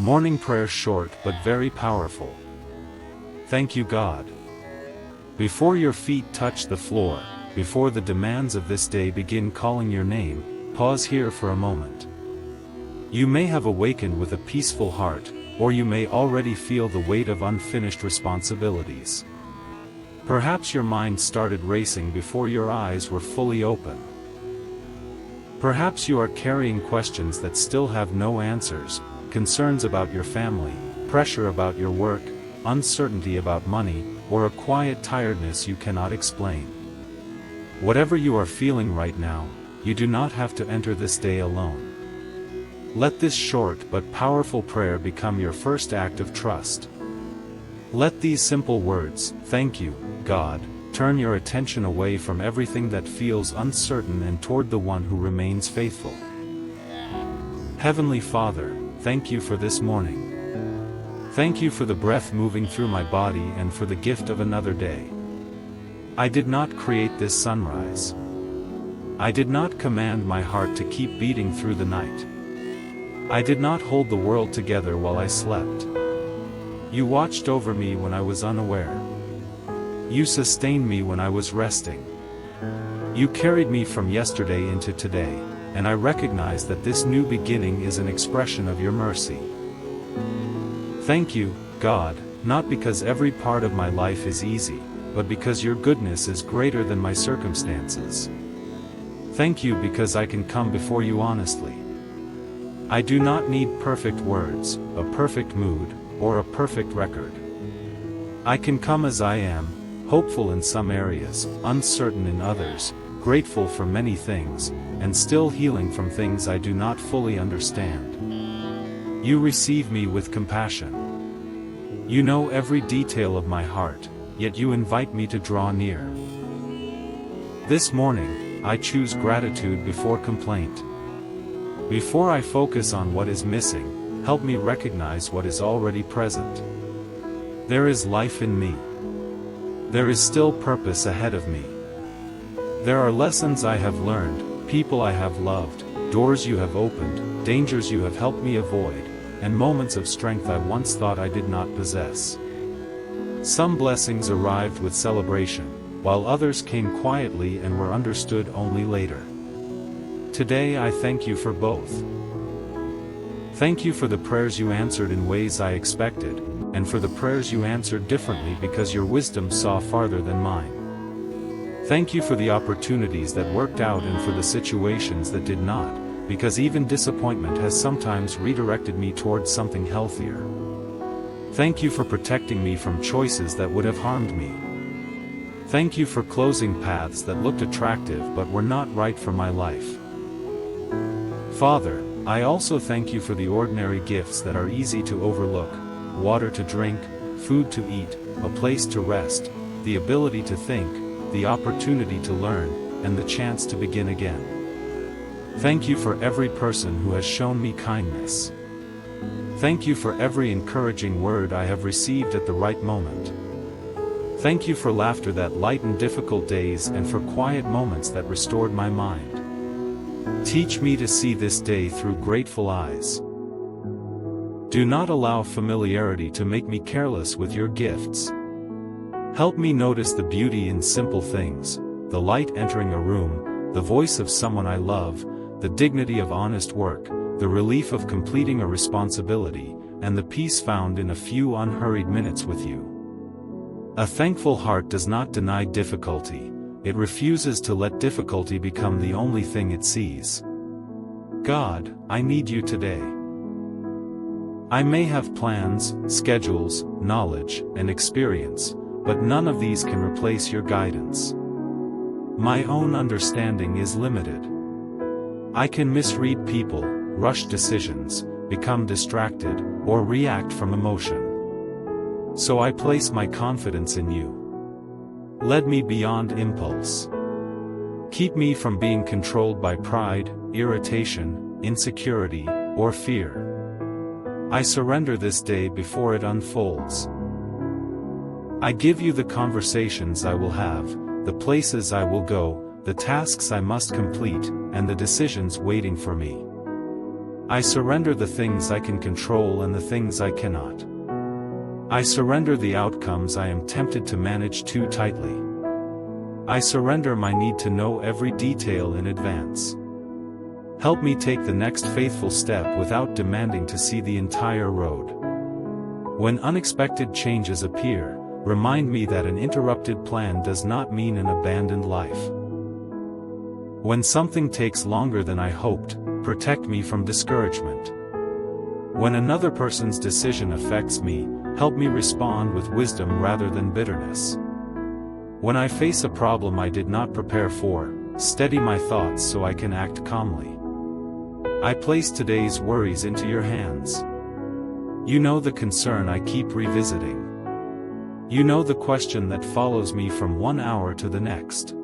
Morning prayer short but very powerful. Thank you, God. Before your feet touch the floor, before the demands of this day begin calling your name, pause here for a moment. You may have awakened with a peaceful heart, or you may already feel the weight of unfinished responsibilities. Perhaps your mind started racing before your eyes were fully open. Perhaps you are carrying questions that still have no answers, concerns about your family, pressure about your work, uncertainty about money, or a quiet tiredness you cannot explain. Whatever you are feeling right now, you do not have to enter this day alone. Let this short but powerful prayer become your first act of trust. Let these simple words, "Thank you, God," turn your attention away from everything that feels uncertain and toward the one who remains faithful. Heavenly Father, thank you for this morning. Thank you for the breath moving through my body and for the gift of another day. I did not create this sunrise. I did not command my heart to keep beating through the night. I did not hold the world together while I slept. You watched over me when I was unaware. You sustained me when I was resting. You carried me from yesterday into today, and I recognize that this new beginning is an expression of your mercy. Thank you, God, not because every part of my life is easy, but because your goodness is greater than my circumstances. Thank you because I can come before you honestly. I do not need perfect words, a perfect mood, or a perfect record. I can come as I am, hopeful in some areas, uncertain in others, grateful for many things, and still healing from things I do not fully understand. You receive me with compassion. You know every detail of my heart, yet you invite me to draw near. This morning, I choose gratitude before complaint. Before I focus on what is missing, help me recognize what is already present. There is life in me. There is still purpose ahead of me. There are lessons I have learned, people I have loved, doors you have opened, dangers you have helped me avoid, and moments of strength I once thought I did not possess. Some blessings arrived with celebration, while others came quietly and were understood only later. Today I thank you for both. Thank you for the prayers you answered in ways I expected, and for the prayers you answered differently because your wisdom saw farther than mine. Thank you for the opportunities that worked out and for the situations that did not, because even disappointment has sometimes redirected me towards something healthier. Thank you for protecting me from choices that would have harmed me. Thank you for closing paths that looked attractive but were not right for my life. Father, I also thank you for the ordinary gifts that are easy to overlook: water to drink, food to eat, a place to rest, the ability to think, the opportunity to learn, and the chance to begin again. Thank you for every person who has shown me kindness. Thank you for every encouraging word I have received at the right moment. Thank you for laughter that lightened difficult days and for quiet moments that restored my mind. Teach me to see this day through grateful eyes. Do not allow familiarity to make me careless with your gifts. Help me notice the beauty in simple things, the light entering a room, the voice of someone I love, the dignity of honest work, the relief of completing a responsibility, and the peace found in a few unhurried minutes with you. A thankful heart does not deny difficulty, it refuses to let difficulty become the only thing it sees. God, I need you today. I may have plans, schedules, knowledge, and experience, but none of these can replace your guidance. My own understanding is limited. I can misread people, rush decisions, become distracted, or react from emotion. So I place my confidence in you. Lead me beyond impulse. Keep me from being controlled by pride, irritation, insecurity, or fear. I surrender this day before it unfolds. I give you the conversations I will have, the places I will go, the tasks I must complete, and the decisions waiting for me. I surrender the things I can control and the things I cannot. I surrender the outcomes I am tempted to manage too tightly. I surrender my need to know every detail in advance. Help me take the next faithful step without demanding to see the entire road. When unexpected changes appear, remind me that an interrupted plan does not mean an abandoned life. When something takes longer than I hoped, protect me from discouragement. When another person's decision affects me, help me respond with wisdom rather than bitterness. When I face a problem I did not prepare for, steady my thoughts so I can act calmly. I place today's worries into your hands. You know the concern I keep revisiting. You know the question that follows me from one hour to the next.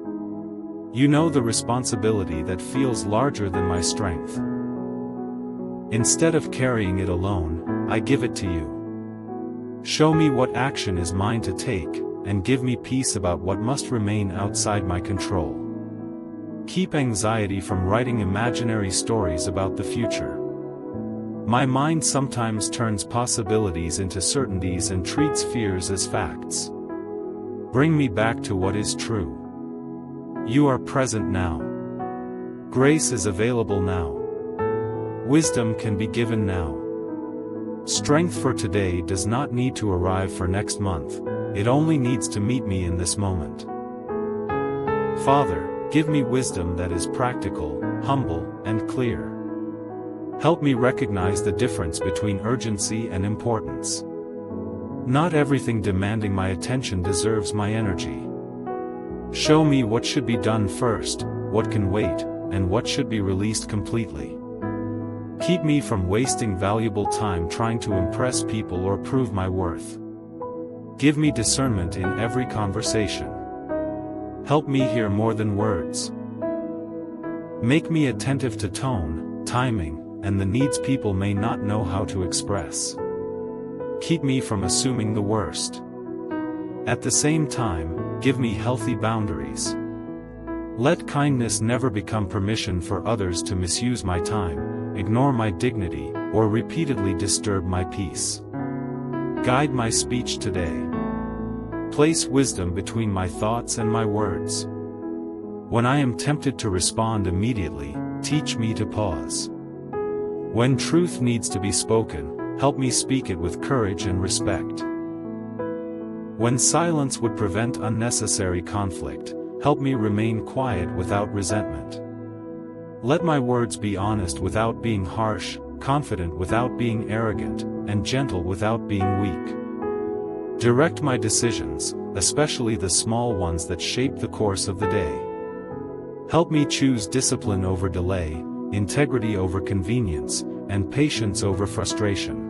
You know the responsibility that feels larger than my strength. Instead of carrying it alone, I give it to you. Show me what action is mine to take, and give me peace about what must remain outside my control. Keep anxiety from writing imaginary stories about the future. My mind sometimes turns possibilities into certainties and treats fears as facts. Bring me back to what is true. You are present now. Grace is available now. Wisdom can be given now. Strength for today does not need to arrive for next month, it only needs to meet me in this moment. Father, give me wisdom that is practical, humble, and clear. Help me recognize the difference between urgency and importance. Not everything demanding my attention deserves my energy. Show me what should be done first, what can wait, and what should be released completely. Keep me from wasting valuable time trying to impress people or prove my worth. Give me discernment in every conversation. Help me hear more than words. Make me attentive to tone, timing, and the needs people may not know how to express. Keep me from assuming the worst. At the same time, give me healthy boundaries. Let kindness never become permission for others to misuse my time, ignore my dignity, or repeatedly disturb my peace. Guide my speech today. Place wisdom between my thoughts and my words. When I am tempted to respond immediately, teach me to pause. When truth needs to be spoken, help me speak it with courage and respect. When silence would prevent unnecessary conflict, help me remain quiet without resentment. Let my words be honest without being harsh, confident without being arrogant, and gentle without being weak. Direct my decisions, especially the small ones that shape the course of the day. Help me choose discipline over delay, integrity over convenience, and patience over frustration.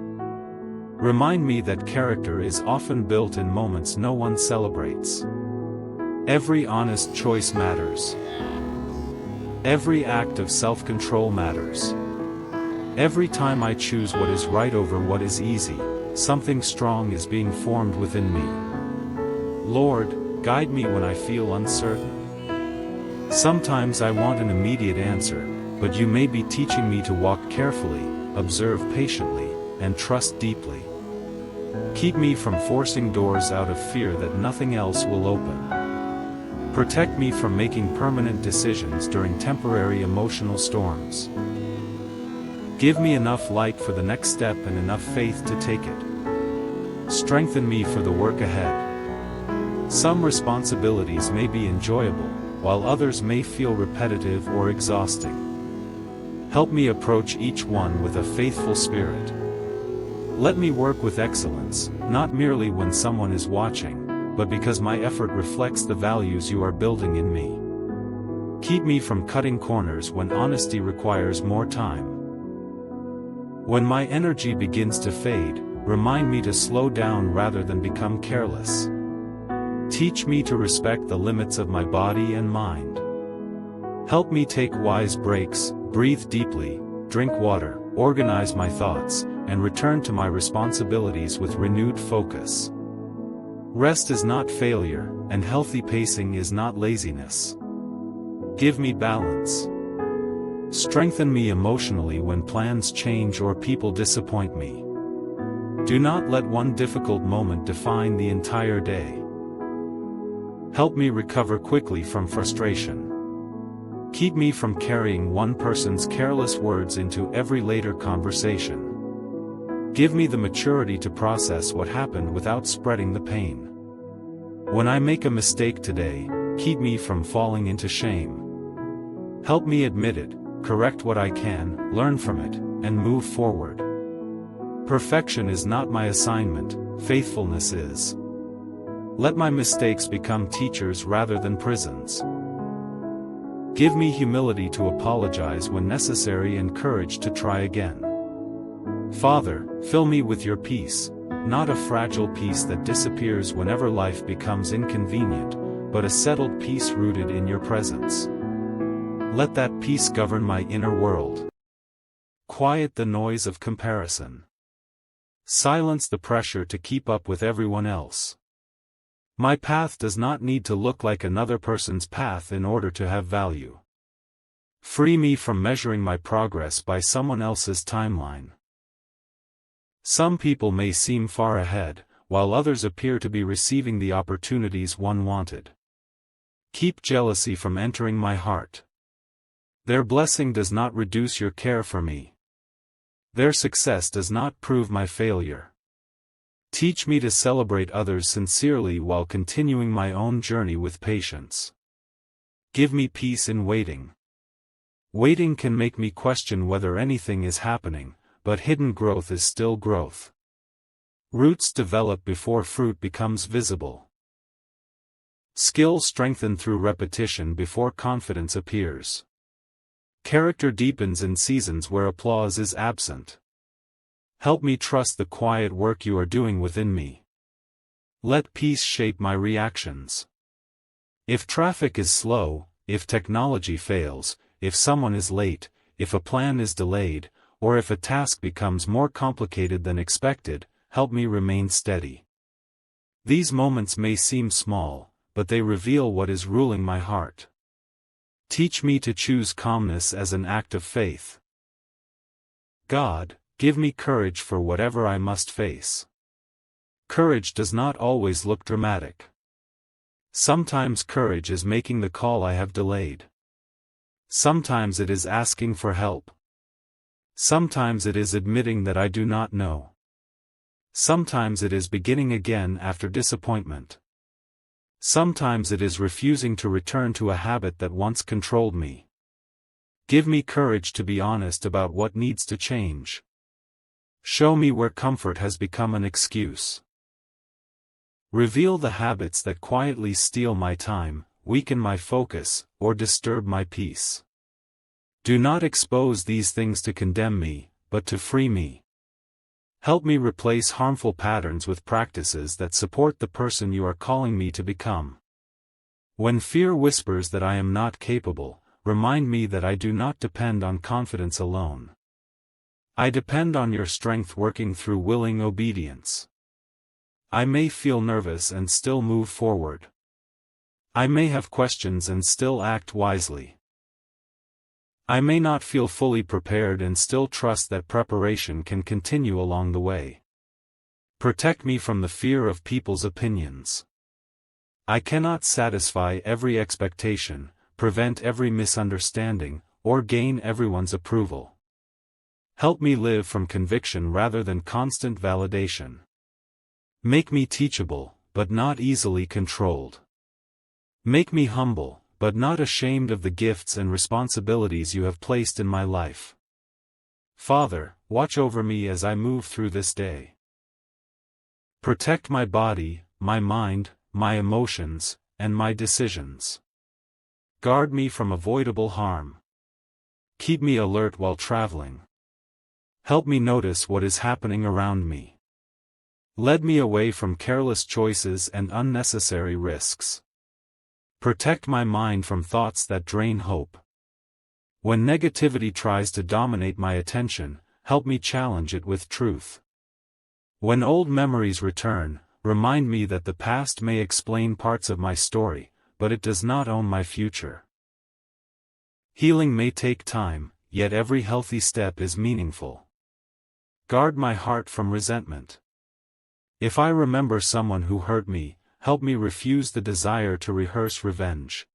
Remind me that character is often built in moments no one celebrates. Every honest choice matters. Every act of self-control matters. Every time I choose what is right over what is easy, something strong is being formed within me. Lord, guide me when I feel uncertain. Sometimes I want an immediate answer, but you may be teaching me to walk carefully, observe patiently, and trust deeply. Keep me from forcing doors out of fear that nothing else will open. Protect me from making permanent decisions during temporary emotional storms. Give me enough light for the next step and enough faith to take it. Strengthen me for the work ahead. Some responsibilities may be enjoyable, while others may feel repetitive or exhausting. Help me approach each one with a faithful spirit. Let me work with excellence, not merely when someone is watching, but because my effort reflects the values you are building in me. Keep me from cutting corners when honesty requires more time. When my energy begins to fade, remind me to slow down rather than become careless. Teach me to respect the limits of my body and mind. Help me take wise breaks, breathe deeply, drink water, organize my thoughts, and return to my responsibilities with renewed focus. Rest is not failure, and healthy pacing is not laziness. Give me balance. Strengthen me emotionally when plans change or people disappoint me. Do not let one difficult moment define the entire day. Help me recover quickly from frustration. Keep me from carrying one person's careless words into every later conversation. Give me the maturity to process what happened without spreading the pain. When I make a mistake today, keep me from falling into shame. Help me admit it, correct what I can, learn from it, and move forward. Perfection is not my assignment, faithfulness is. Let my mistakes become teachers rather than prisons. Give me humility to apologize when necessary and courage to try again. Father, fill me with your peace, not a fragile peace that disappears whenever life becomes inconvenient, but a settled peace rooted in your presence. Let that peace govern my inner world. Quiet the noise of comparison. Silence the pressure to keep up with everyone else. My path does not need to look like another person's path in order to have value. Free me from measuring my progress by someone else's timeline. Some people may seem far ahead, while others appear to be receiving the opportunities one wanted. Keep jealousy from entering my heart. Their blessing does not reduce your care for me. Their success does not prove my failure. Teach me to celebrate others sincerely while continuing my own journey with patience. Give me peace in waiting. Waiting can make me question whether anything is happening, but hidden growth is still growth. Roots develop before fruit becomes visible. Skill strengthened through repetition before confidence appears. Character deepens in seasons where applause is absent. Help me trust the quiet work you are doing within me. Let peace shape my reactions. If traffic is slow, if technology fails, if someone is late, if a plan is delayed, or if a task becomes more complicated than expected, help me remain steady. These moments may seem small, but they reveal what is ruling my heart. Teach me to choose calmness as an act of faith. God, give me courage for whatever I must face. Courage does not always look dramatic. Sometimes courage is making the call I have delayed. Sometimes it is asking for help. Sometimes it is admitting that I do not know. Sometimes it is beginning again after disappointment. Sometimes it is refusing to return to a habit that once controlled me. Give me courage to be honest about what needs to change. Show me where comfort has become an excuse. Reveal the habits that quietly steal my time, weaken my focus, or disturb my peace. Do not expose these things to condemn me, but to free me. Help me replace harmful patterns with practices that support the person you are calling me to become. When fear whispers that I am not capable, remind me that I do not depend on confidence alone. I depend on your strength working through willing obedience. I may feel nervous and still move forward. I may have questions and still act wisely. I may not feel fully prepared and still trust that preparation can continue along the way. Protect me from the fear of people's opinions. I cannot satisfy every expectation, prevent every misunderstanding, or gain everyone's approval. Help me live from conviction rather than constant validation. Make me teachable, but not easily controlled. Make me humble, but not ashamed of the gifts and responsibilities you have placed in my life. Father, watch over me as I move through this day. Protect my body, my mind, my emotions, and my decisions. Guard me from avoidable harm. Keep me alert while traveling. Help me notice what is happening around me. Lead me away from careless choices and unnecessary risks. Protect my mind from thoughts that drain hope. When negativity tries to dominate my attention, help me challenge it with truth. When old memories return, remind me that the past may explain parts of my story, but it does not own my future. Healing may take time, yet every healthy step is meaningful. Guard my heart from resentment. If I remember someone who hurt me, help me refuse the desire to rehearse revenge.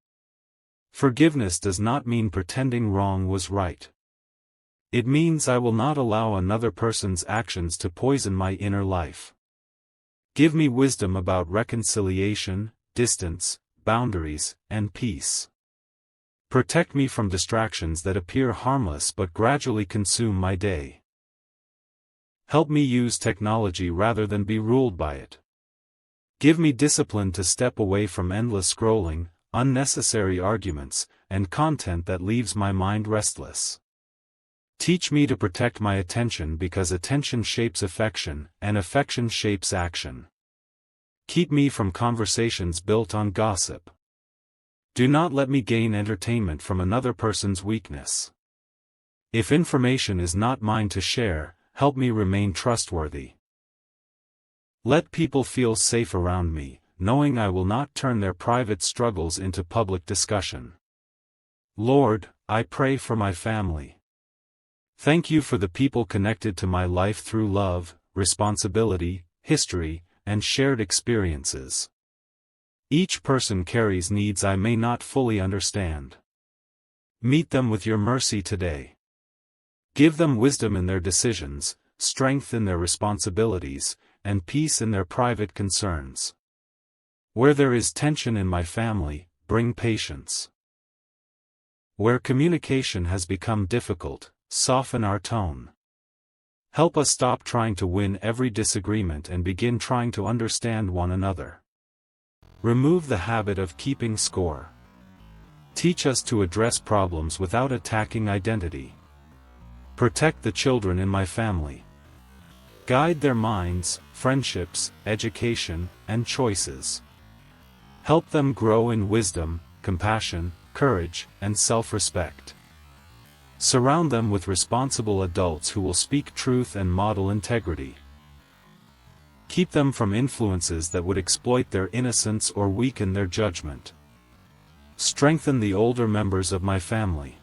Forgiveness does not mean pretending wrong was right. It means I will not allow another person's actions to poison my inner life. Give me wisdom about reconciliation, distance, boundaries, and peace. Protect me from distractions that appear harmless but gradually consume my day. Help me use technology rather than be ruled by it. Give me discipline to step away from endless scrolling, unnecessary arguments, and content that leaves my mind restless. Teach me to protect my attention because attention shapes affection, and affection shapes action. Keep me from conversations built on gossip. Do not let me gain entertainment from another person's weakness. If information is not mine to share, help me remain trustworthy. Let people feel safe around me, knowing I will not turn their private struggles into public discussion. Lord, I pray for my family. Thank you for the people connected to my life through love, responsibility, history, and shared experiences. Each person carries needs I may not fully understand. Meet them with your mercy today. Give them wisdom in their decisions, strength in their responsibilities, and peace in their private concerns. Where there is tension in my family, bring patience. Where communication has become difficult, soften our tone. Help us stop trying to win every disagreement and begin trying to understand one another. Remove the habit of keeping score. Teach us to address problems without attacking identity. Protect the children in my family. Guide their minds, friendships, education, and choices. Help them grow in wisdom, compassion, courage, and self-respect. Surround them with responsible adults who will speak truth and model integrity. Keep them from influences that would exploit their innocence or weaken their judgment. Strengthen the older members of my family.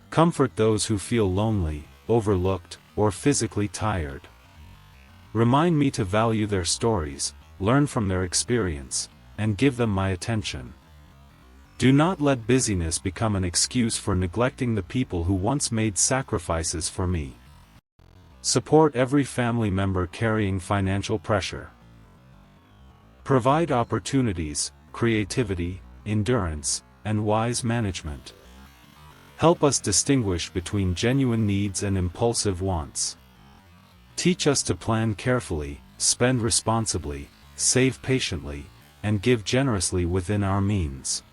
Comfort those who feel lonely, overlooked, or physically tired. Remind me to value their stories, learn from their experience, and give them my attention. Do not let busyness become an excuse for neglecting the people who once made sacrifices for me. Support every family member carrying financial pressure. Provide opportunities, creativity, endurance, and wise management. Help us distinguish between genuine needs and impulsive wants. Teach us to plan carefully, spend responsibly, save patiently, and give generously within our means.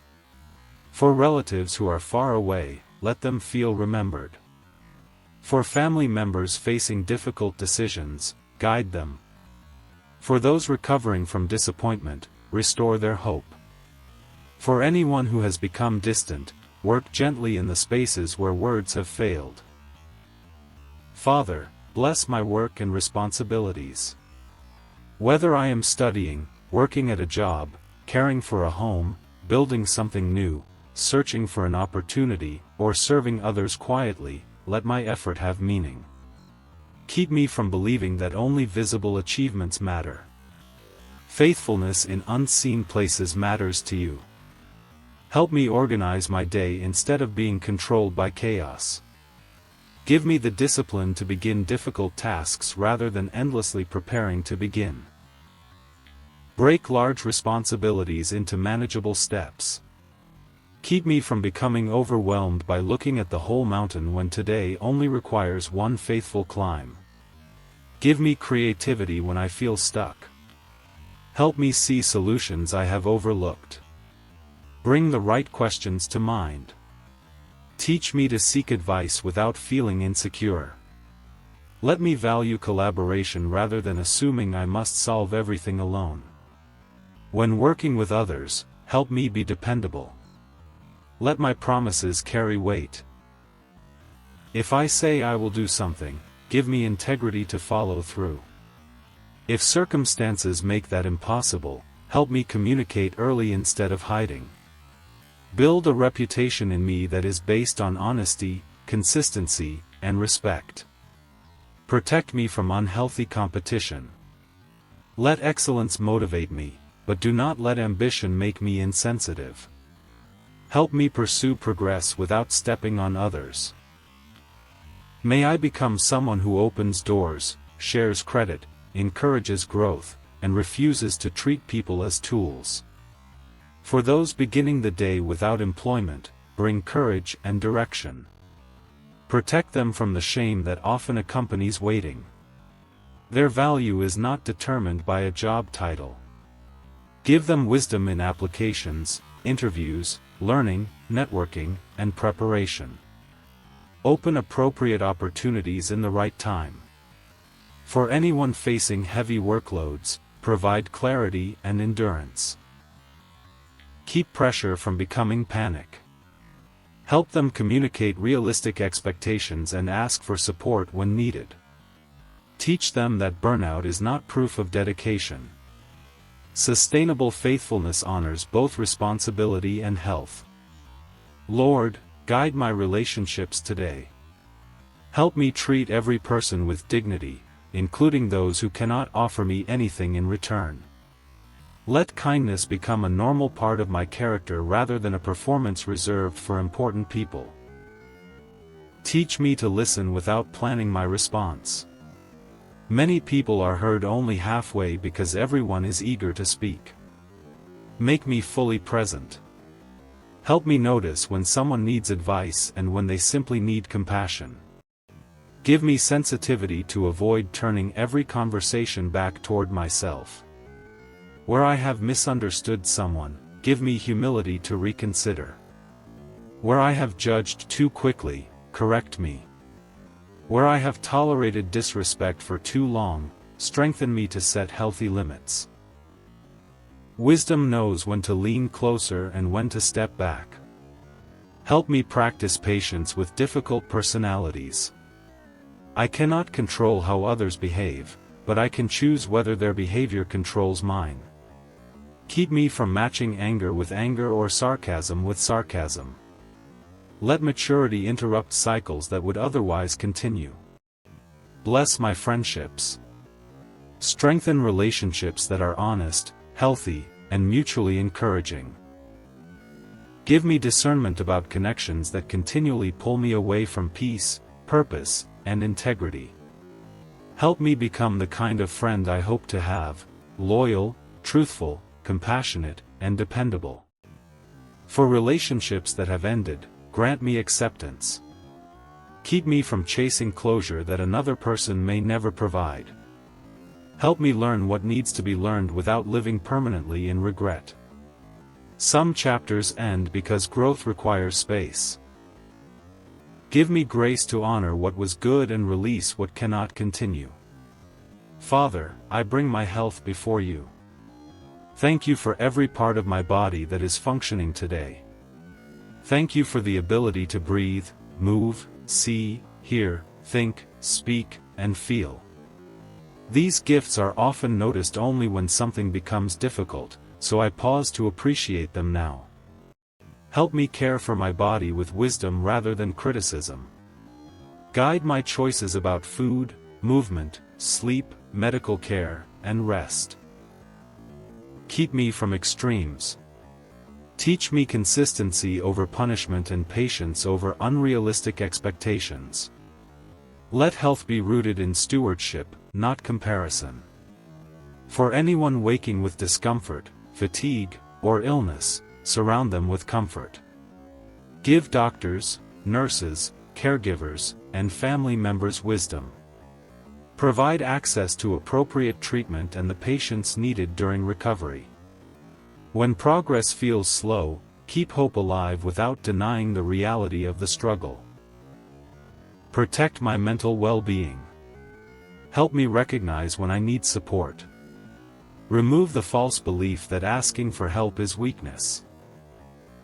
For relatives who are far away, let them feel remembered. For family members facing difficult decisions, guide them. For those recovering from disappointment, restore their hope. For anyone who has become distant, work gently in the spaces where words have failed. Father, bless my work and responsibilities. Whether I am studying, working at a job, caring for a home, building something new, searching for an opportunity, or serving others quietly, let my effort have meaning. Keep me from believing that only visible achievements matter. Faithfulness in unseen places matters to you. Help me organize my day instead of being controlled by chaos. Give me the discipline to begin difficult tasks rather than endlessly preparing to begin. Break large responsibilities into manageable steps. Keep me from becoming overwhelmed by looking at the whole mountain when today only requires one faithful climb. Give me creativity when I feel stuck. Help me see solutions I have overlooked. Bring the right questions to mind. Teach me to seek advice without feeling insecure. Let me value collaboration rather than assuming I must solve everything alone. When working with others, help me be dependable. Let my promises carry weight. If I say I will do something, give me integrity to follow through. If circumstances make that impossible, help me communicate early instead of hiding. Build a reputation in me that is based on honesty, consistency, and respect. Protect me from unhealthy competition. Let excellence motivate me, but do not let ambition make me insensitive. Help me pursue progress without stepping on others. May I become someone who opens doors, shares credit, encourages growth, and refuses to treat people as tools. For those beginning the day without employment, bring courage and direction. Protect them from the shame that often accompanies waiting. Their value is not determined by a job title. Give them wisdom in applications, interviews, learning, networking, and preparation. Open appropriate opportunities in the right time. For anyone facing heavy workloads, provide clarity and endurance. Keep pressure from becoming panic. Help them communicate realistic expectations and ask for support when needed. Teach them that burnout is not proof of dedication. Sustainable faithfulness honors both responsibility and health. Lord, guide my relationships today. Help me treat every person with dignity, including those who cannot offer me anything in return. Let kindness become a normal part of my character rather than a performance reserved for important people. Teach me to listen without planning my response. Many people are heard only halfway because everyone is eager to speak. Make me fully present. Help me notice when someone needs advice and when they simply need compassion. Give me sensitivity to avoid turning every conversation back toward myself. Where I have misunderstood someone, give me humility to reconsider. Where I have judged too quickly, correct me. Where I have tolerated disrespect for too long, strengthen me to set healthy limits. Wisdom knows when to lean closer and when to step back. Help me practice patience with difficult personalities. I cannot control how others behave, but I can choose whether their behavior controls mine. Keep me from matching anger with anger or sarcasm with sarcasm. Let maturity interrupt cycles that would otherwise continue. Bless my friendships. Strengthen relationships that are honest, healthy, and mutually encouraging. Give me discernment about connections that continually pull me away from peace, purpose, and integrity. Help me become the kind of friend I hope to have, loyal, truthful, compassionate, and dependable. For relationships that have ended, grant me acceptance. Keep me from chasing closure that another person may never provide. Help me learn what needs to be learned without living permanently in regret. Some chapters end because growth requires space. Give me grace to honor what was good and release what cannot continue. Father, I bring my health before you. Thank you for every part of my body that is functioning today. Thank you for the ability to breathe, move, see, hear, think, speak, and feel. These gifts are often noticed only when something becomes difficult, so I pause to appreciate them now. Help me care for my body with wisdom rather than criticism. Guide my choices about food, movement, sleep, medical care, and rest. Keep me from extremes. Teach me consistency over punishment and patience over unrealistic expectations. Let health be rooted in stewardship, not comparison. For anyone waking with discomfort, fatigue, or illness, surround them with comfort. Give doctors, nurses, caregivers, and family members wisdom. Provide access to appropriate treatment and the patience needed during recovery. When progress feels slow, keep hope alive without denying the reality of the struggle. Protect my mental well-being. Help me recognize when I need support. Remove the false belief that asking for help is weakness.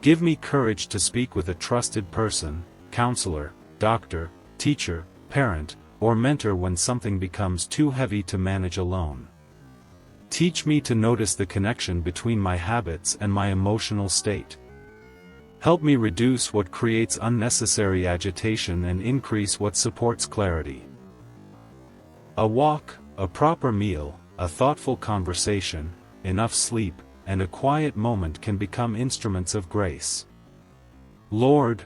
Give me courage to speak with a trusted person, counselor, doctor, teacher, parent, or mentor when something becomes too heavy to manage alone. Teach me to notice the connection between my habits and my emotional state. Help me reduce what creates unnecessary agitation and increase what supports clarity. A walk, a proper meal, a thoughtful conversation, enough sleep, and a quiet moment can become instruments of grace. Lord,